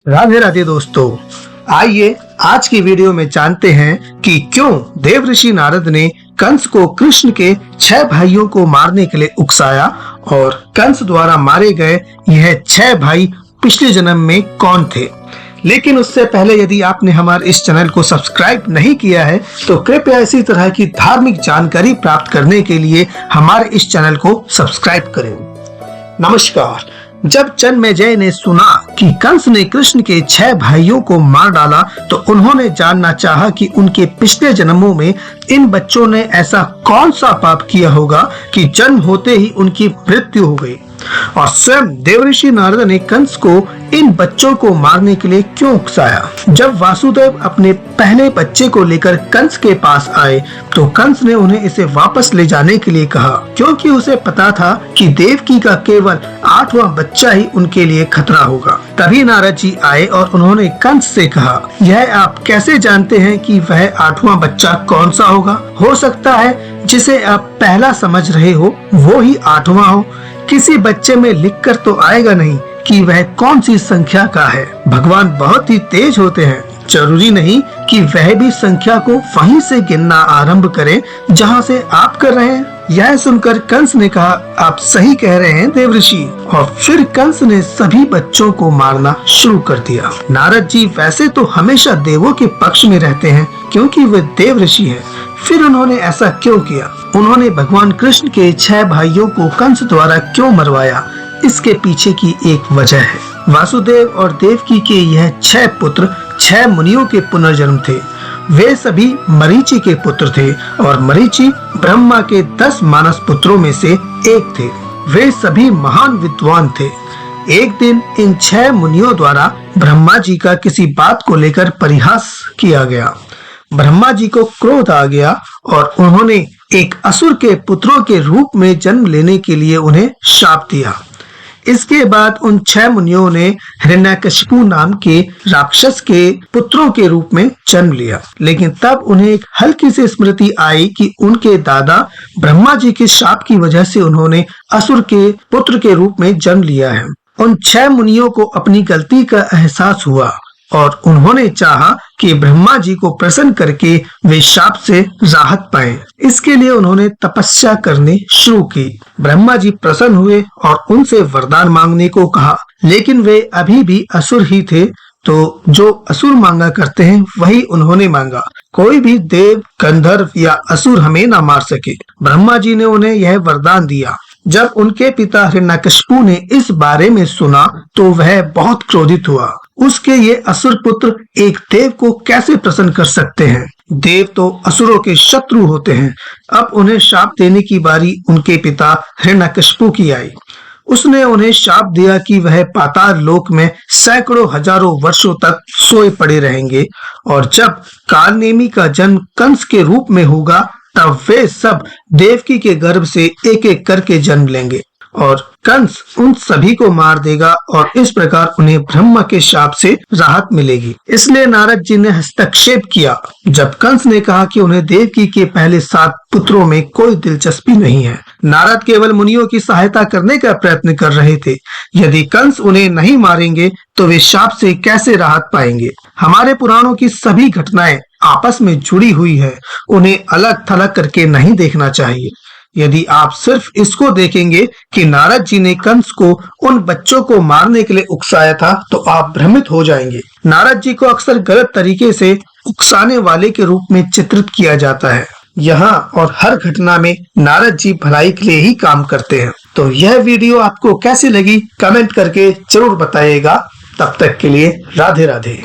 राधे राधे दोस्तों, आइए आज की वीडियो में जानते हैं कि क्यों देवऋषि नारद ने कंस को कृष्ण के 6 भाइयों को मारने के लिए उकसाया और कंस द्वारा मारे गए यह 6 भाई पिछले जन्म में कौन थे। लेकिन उससे पहले यदि आपने हमारे इस चैनल को सब्सक्राइब नहीं किया है तो कृपया इसी तरह की धार्मिक जानकारी प्राप्त करने के लिए हमारे इस चैनल को सब्सक्राइब करें। नमस्कार। जब जन्मेजय ने सुना कि कंस ने कृष्ण के 6 भाइयों को मार डाला तो उन्होंने जानना चाहा कि उनके पिछले जन्मों में इन बच्चों ने ऐसा कौन सा पाप किया होगा कि जन्म होते ही उनकी मृत्यु हो गई, और स्वयं देवऋषि नारद ने कंस को इन बच्चों को मारने के लिए क्यों उकसाया। जब वासुदेव अपने पहले बच्चे को लेकर कंस के पास आए तो कंस ने उन्हें इसे वापस ले जाने के लिए कहा, क्योंकि उसे पता था कि देवकी का केवल 8वां बच्चा ही उनके लिए खतरा होगा। तभी नारद जी आए और उन्होंने कंस से कहा, यह आप कैसे जानते हैं कि वह 8वां बच्चा कौन सा होगा? हो सकता है जिसे आप पहला समझ रहे हो वो ही 8वां हो। किसी बच्चे में लिखकर तो आएगा नहीं कि वह कौन सी संख्या का है। भगवान बहुत ही तेज होते हैं, जरूरी नहीं कि वह भी संख्या को वहीं से गिनना आरंभ करें जहां से आप कर रहे हैं। यह सुनकर कंस ने कहा, आप सही कह रहे हैं देवऋषि, और फिर कंस ने सभी बच्चों को मारना शुरू कर दिया। नारद जी वैसे तो हमेशा देवों के पक्ष में रहते हैं क्योंकि वे देवऋषि हैं, फिर उन्होंने ऐसा क्यों किया? उन्होंने भगवान कृष्ण के 6 भाइयों को कंस द्वारा क्यों मरवाया? इसके पीछे की एक वजह है। वासुदेव और देवकी के यह 6 पुत्र 6 मुनियों के पुनर्जन्म थे। वे सभी मरीचि के पुत्र थे और मरीचि ब्रह्मा के 10 मानस पुत्रों में से एक थे। वे सभी महान विद्वान थे। एक दिन इन 6 मुनियों द्वारा ब्रह्मा जी का किसी बात को लेकर परिहास किया गया। ब्रह्मा जी को क्रोध आ गया और उन्होंने एक असुर के पुत्रों के रूप में जन्म लेने के लिए उन्हें शाप दिया। इसके बाद उन 6 मुनियों ने हिरण्यकशिपु नाम के राक्षस के पुत्रों के रूप में जन्म लिया। लेकिन तब उन्हें एक हल्की सी स्मृति आई कि उनके दादा ब्रह्मा जी के शाप की वजह से उन्होंने असुर के पुत्र के रूप में जन्म लिया है। उन 6 मुनियों को अपनी गलती का एहसास हुआ और उन्होंने चाहा कि ब्रह्मा जी को प्रसन्न करके वे शाप से राहत पाएं। इसके लिए उन्होंने तपस्या करने शुरू की। ब्रह्मा जी प्रसन्न हुए और उनसे वरदान मांगने को कहा, लेकिन वे अभी भी असुर ही थे, तो जो असुर मांगा करते हैं वही उन्होंने मांगा। कोई भी देव, गंधर्व या असुर हमें न मार सके। ब्रह्मा जी ने उन्हें यह वरदान दिया। जब उनके पिता हिरण्यकशिपु ने इस बारे में सुना तो वह बहुत क्रोधित हुआ। उसके ये असुर पुत्र एक देव को कैसे प्रसन्न कर सकते हैं? देव तो असुरों के शत्रु होते हैं। अब उन्हें शाप देने की बारी उनके पिता हिरण्यकशिपु की आई। उसने उन्हें शाप दिया कि वह पाताल लोक में सैकड़ों हजारों वर्षों तक सोए पड़े रहेंगे, और जब कालनेमी का जन्म कंस के रूप में होगा तब वे सब देवकी के गर्भ से एक एक करके जन्म लेंगे और कंस उन सभी को मार देगा और इस प्रकार उन्हें ब्रह्मा के शाप से राहत मिलेगी। इसलिए नारद जी ने हस्तक्षेप किया। जब कंस ने कहा कि उन्हें देवकी के पहले 7 पुत्रों में कोई दिलचस्पी नहीं है। नारद केवल मुनियों की सहायता करने का प्रयत्न कर रहे थे। यदि कंस उन्हें नहीं मारेंगे तो वे शाप से कैसे राहत पाएंगे? हमारे पुराणों की सभी घटनाएं आपस में जुड़ी हुई है, उन्हें अलग थलग करके नहीं देखना चाहिए। यदि आप सिर्फ इसको देखेंगे कि नारद जी ने कंस को उन बच्चों को मारने के लिए उकसाया था तो आप भ्रमित हो जाएंगे। नारद जी को अक्सर गलत तरीके से उकसाने वाले के रूप में चित्रित किया जाता है। यहाँ और हर घटना में नारद जी भलाई के लिए ही काम करते हैं। तो यह वीडियो आपको कैसी लगी कमेंट करके जरूर बताइएगा। तब तक के लिए राधे राधे।